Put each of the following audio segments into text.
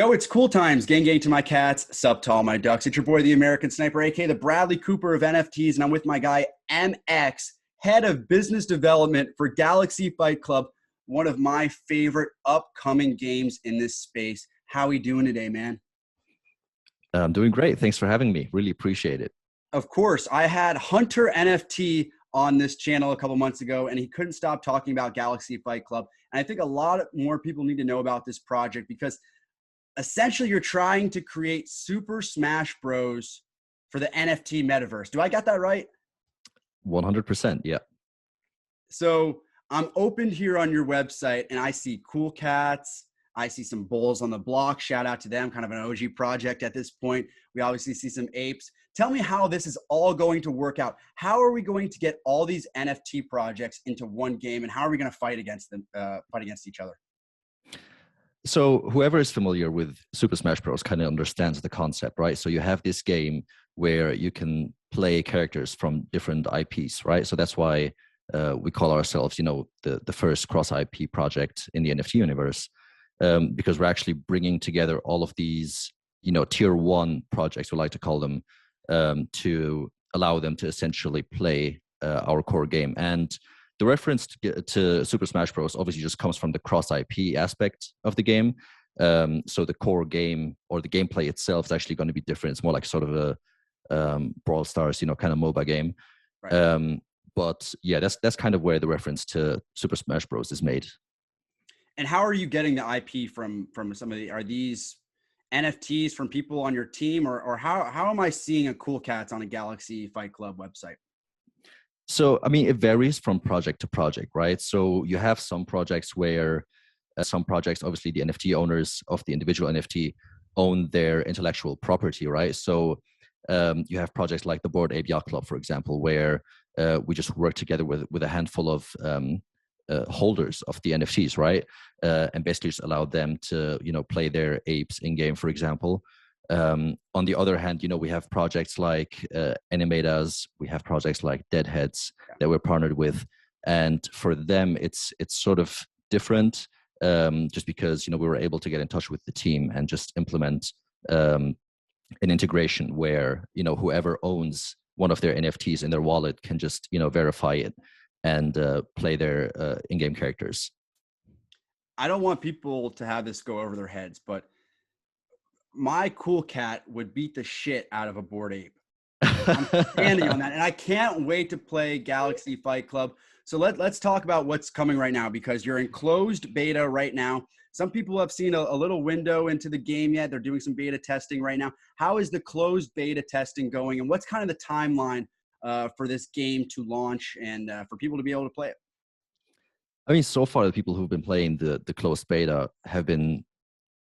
Yo, it's cool times. Gang gang to my cats, sup to all my ducks. It's your boy, the American Sniper, aka the Bradley Cooper of NFTs, and I'm with my guy MX, head of business development for Galaxy Fight Club, one of my favorite upcoming games in this space. How we doing today, man? I'm doing great. Thanks for having me. Really appreciate it. Of course, I had Hunter NFT on this channel a couple months ago, and he couldn't stop talking about Galaxy Fight Club. And I think a lot more people need to know about this project because essentially you're trying to create Super Smash Bros. For the NFT metaverse. Do I got that right? 100%. Yeah. So I'm opened here on your website and I see cool cats. I see some bulls on the block. Shout out to them, kind of an OG project at this point. We obviously see some apes. Tell me how this is all going to work out. How are we going to get all these NFT projects into one game, and how are we going to fight against them, fight against each other? So whoever is familiar with Super Smash Bros. Kind of understands the concept, right? So you have this game where you can play characters from different IPs, right? So that's why we call ourselves, the first cross IP project in the NFT universe, because we're actually bringing together all of these, tier one projects, we like to call them, to allow them to essentially play our core game. And the reference to Super Smash Bros. Obviously just comes from the cross IP aspect of the game. So the core game or the gameplay itself is actually going to be different. It's more like sort of a Brawl Stars, kind of MOBA game. Right. But yeah, that's kind of where the reference to Super Smash Bros. Is made. And how are you getting the IP from some of the? Are these NFTs from people on your team, or how am I seeing a Cool Cats on a Galaxy Fight Club website? So, I mean, it varies from project to project, right? So you have some projects where some projects, obviously the NFT owners of the individual NFT own their intellectual property, right? So you have projects like the Bored Ape Yacht Club, for example, where we just work together with a handful of holders of the NFTs, right? And basically just allow them to, play their apes in game, for example. On the other hand, we have projects like Animatas, we have projects like Deadheads that we're partnered with, and for them, it's sort of different, just because we were able to get in touch with the team and just implement an integration where whoever owns one of their NFTs in their wallet can just verify it and play their in-game characters. I don't want people to have this go over their heads, but my cool cat would beat the shit out of a Bored Ape. I'm standing on that, and I can't wait to play Galaxy Fight Club. So let's talk about what's coming right now, because you're in closed beta right now. Some people have seen a little window into the game yet. They're doing some beta testing right now. How is the closed beta testing going, and what's kind of the timeline for this game to launch and for people to be able to play it? I mean, so far the people who've been playing the closed beta have been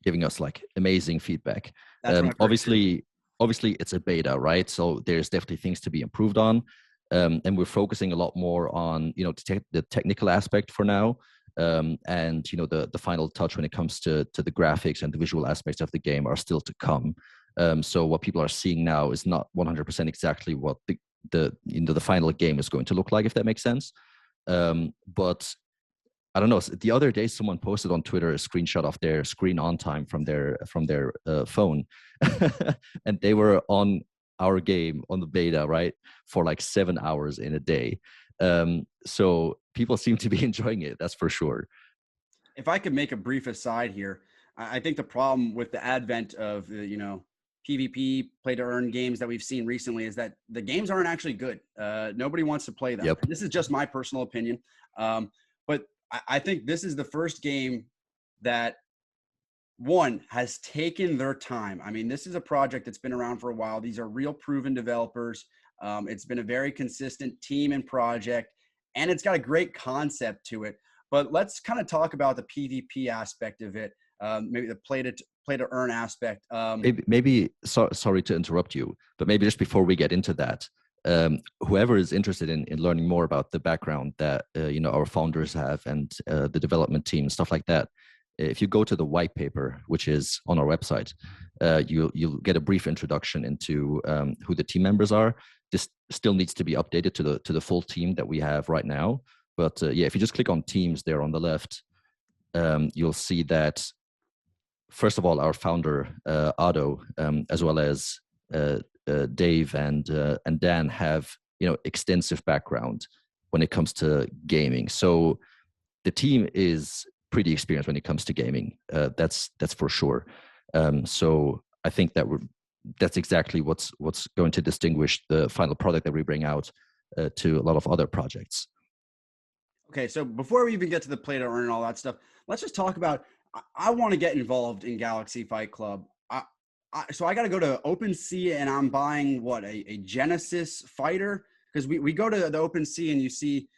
giving us like amazing feedback. Obviously it's a beta, right? So there's definitely things to be improved on. And we're focusing a lot more on, the technical aspect for now. And, the final touch when it comes to the graphics and the visual aspects of the game are still to come. So what people are seeing now is not 100% exactly what the final game is going to look like, if that makes sense. But I don't know. The other day, someone posted on Twitter a screenshot of their screen on time from their phone, and they were on our game on the beta, right, for like 7 hours in a day. So people seem to be enjoying it. That's for sure. If I could make a brief aside here, I think the problem with the advent of PvP play to earn games that we've seen recently is that the games aren't actually good. Nobody wants to play them. Yep. This is just my personal opinion, but I think this is the first game that has taken their time. I mean, this is a project that's been around for a while. These are real proven developers. It's been a very consistent team and project, and it's got a great concept to it. But let's kind of talk about the PvP aspect of it, maybe the play to earn aspect. Sorry to interrupt you, but maybe just before we get into that, whoever is interested in learning more about the background that our founders have and the development team, stuff like that, if you go to the white paper, which is on our website, you'll get a brief introduction into who the team members are. This still needs to be updated to the full team that we have right now. But if you just click on teams there on the left, you'll see that first of all, our founder Otto, as well as Dave and Dan have extensive background when it comes to gaming. So the team is pretty experienced when it comes to gaming. That's for sure. So I think that's exactly what's going to distinguish the final product that we bring out to a lot of other projects. Okay, so before we even get to the play to earn and all that stuff, let's just talk about. I want to get involved in Galaxy Fight Club. So I got to go to OpenSea and I'm buying what a Genesis fighter, because we go to the OpenSea and you see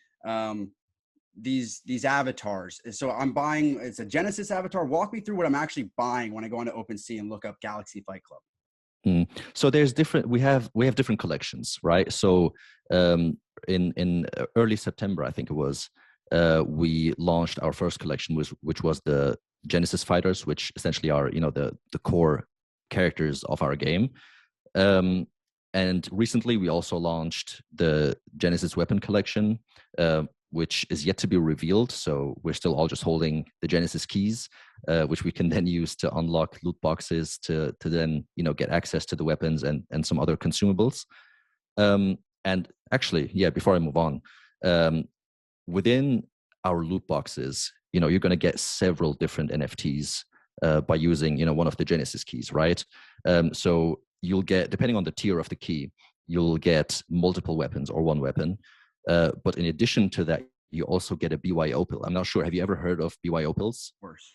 these avatars. So I'm buying, it's a Genesis avatar. Walk me through what I'm actually buying when I go into OpenSea and look up Galaxy Fight Club. So there's we have different collections, right? So in early September, I think it was, we launched our first collection, which was the Genesis fighters, which essentially are the core characters of our game. And recently we also launched the Genesis weapon collection, which is yet to be revealed. So we're still all just holding the Genesis keys, which we can then use to unlock loot boxes to then get access to the weapons and some other consumables. And actually, yeah, before I move on, within our loot boxes, you're going to get several different NFTs by using one of the Genesis keys, right? So you'll get, depending on the tier of the key, you'll get multiple weapons or one weapon. But in addition to that, you also get a BYOPIL. I'm not sure. Have you ever heard of BYOPILs? Of course.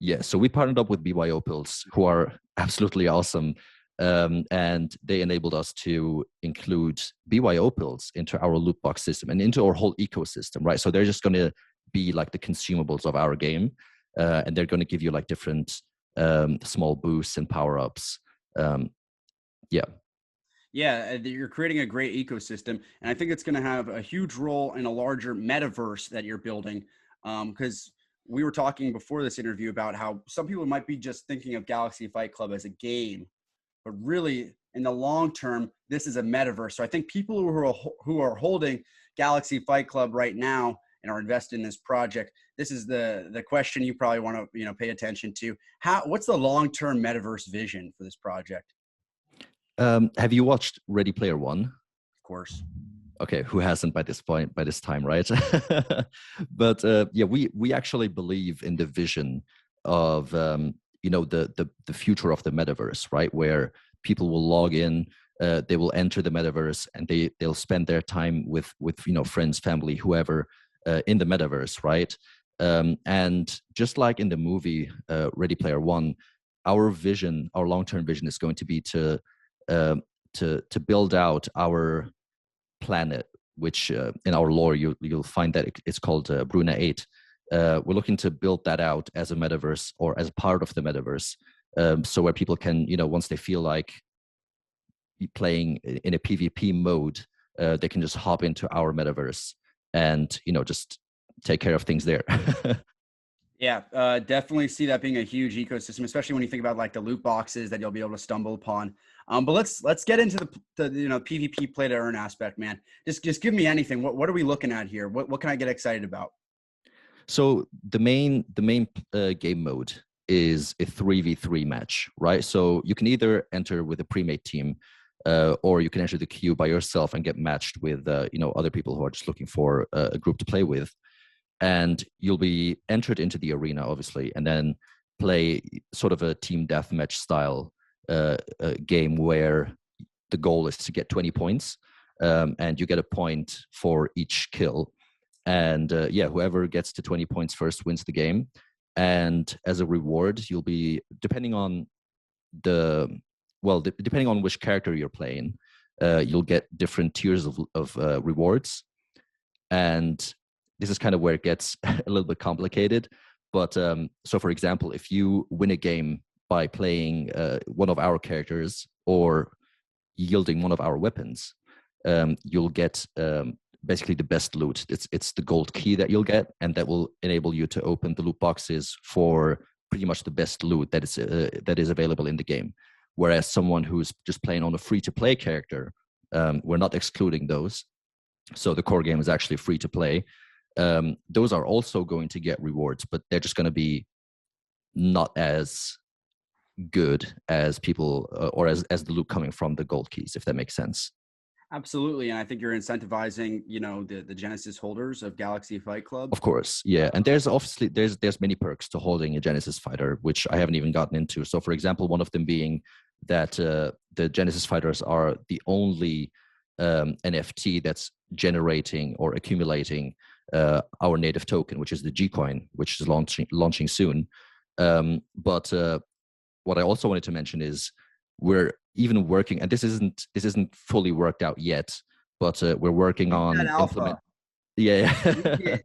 Yeah. So we partnered up with BYOPILs, who are absolutely awesome. And they enabled us to include BYOPILs into our loot box system and into our whole ecosystem, right? So they're just going to be like the consumables of our game. And they're going to give you like different small boosts and power-ups. Yeah. Yeah, you're creating a great ecosystem, and I think it's going to have a huge role in a larger metaverse that you're building. Because we were talking before this interview about how some people might be just thinking of Galaxy Fight Club as a game, but really in the long term, this is a metaverse. So I think people who are holding Galaxy Fight Club right now and are invested in this project, this is the question you probably want to pay attention to. What's the long-term metaverse vision for this project? Have you watched Ready Player One? Of course. Okay, who hasn't by this time, right? But yeah, we actually believe in the vision of the future of the metaverse, right? Where people will log in, they will enter the metaverse, and they'll spend their time with friends, family, whoever in the metaverse, right? And just like in the movie Ready Player One, our long-term vision is going to be to build out our planet, which in our lore you'll find that it's called Bruna 8. We're looking to build that out as a metaverse or as part of the metaverse, so where people can, once they feel like playing in a PvP mode, they can just hop into our metaverse and just take care of things there. Yeah, definitely see that being a huge ecosystem, especially when you think about like the loot boxes that you'll be able to stumble upon. But let's get into the PvP play to earn aspect, man. Just give me anything. What are we looking at here? What can I get excited about? So the main game mode is a 3v3 match, right? So you can either enter with a pre-made team, or you can enter the queue by yourself and get matched with other people who are just looking for a group to play with. And you'll be entered into the arena, obviously, and then play sort of a team deathmatch style game where the goal is to get 20 points, and you get a point for each kill. And yeah, whoever gets to 20 points first wins the game. And as a reward, you'll be, depending on which character you're playing, you'll get different tiers of rewards. And this is kind of where it gets a little bit complicated. But so, for example, if you win a game by playing one of our characters or yielding one of our weapons, you'll get basically the best loot. It's the gold key that you'll get, and that will enable you to open the loot boxes for pretty much the best loot that is available in the game. Whereas someone who's just playing on a free-to-play character, we're not excluding those. So the core game is actually free to play. Those are also going to get rewards, but they're just going to be not as good as people or as the loot coming from the gold keys, if that makes sense. Absolutely. And I think you're incentivizing, you know, the Genesis holders of Galaxy Fight Club. Of course, yeah. And there's obviously there's many perks to holding a Genesis fighter, which I haven't even gotten into. So for example, one of them being that the Genesis fighters are the only NFT that's generating or accumulating our native token, which is the G coin, which is launching soon. But what I also wanted to mention is we're even working, and this isn't fully worked out yet, but we're working on alpha. yeah.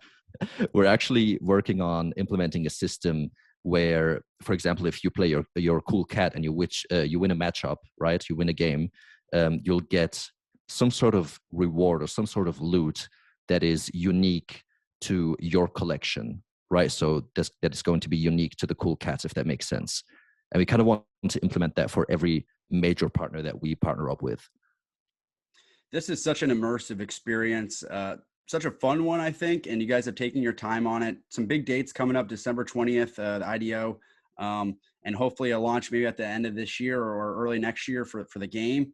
We're actually working on implementing a system where, for example, if you play your cool cat and you win a matchup, right? You win a game, you'll get some sort of reward or some sort of loot that is unique to your collection, right? So that is going to be unique to the cool cats, if that makes sense. And we kind of want to implement that for every major partner that we partner up with. This is such an immersive experience, such a fun one, I think. And you guys have taken your time on it. Some big dates coming up, December 20th, the IDO, and hopefully a launch maybe at the end of this year or early next year for the game.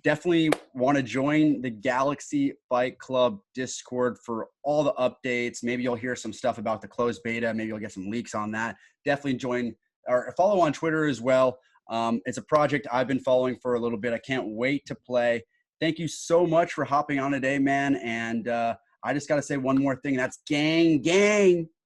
Definitely want to join the Galaxy Fight Club Discord for all the updates. Maybe you'll hear some stuff about the closed beta. Maybe you'll get some leaks on that. Definitely join or follow on Twitter as well. It's a project I've been following for a little bit. I can't wait to play. Thank you so much for hopping on today, man. And I just got to say one more thing. That's gang, gang.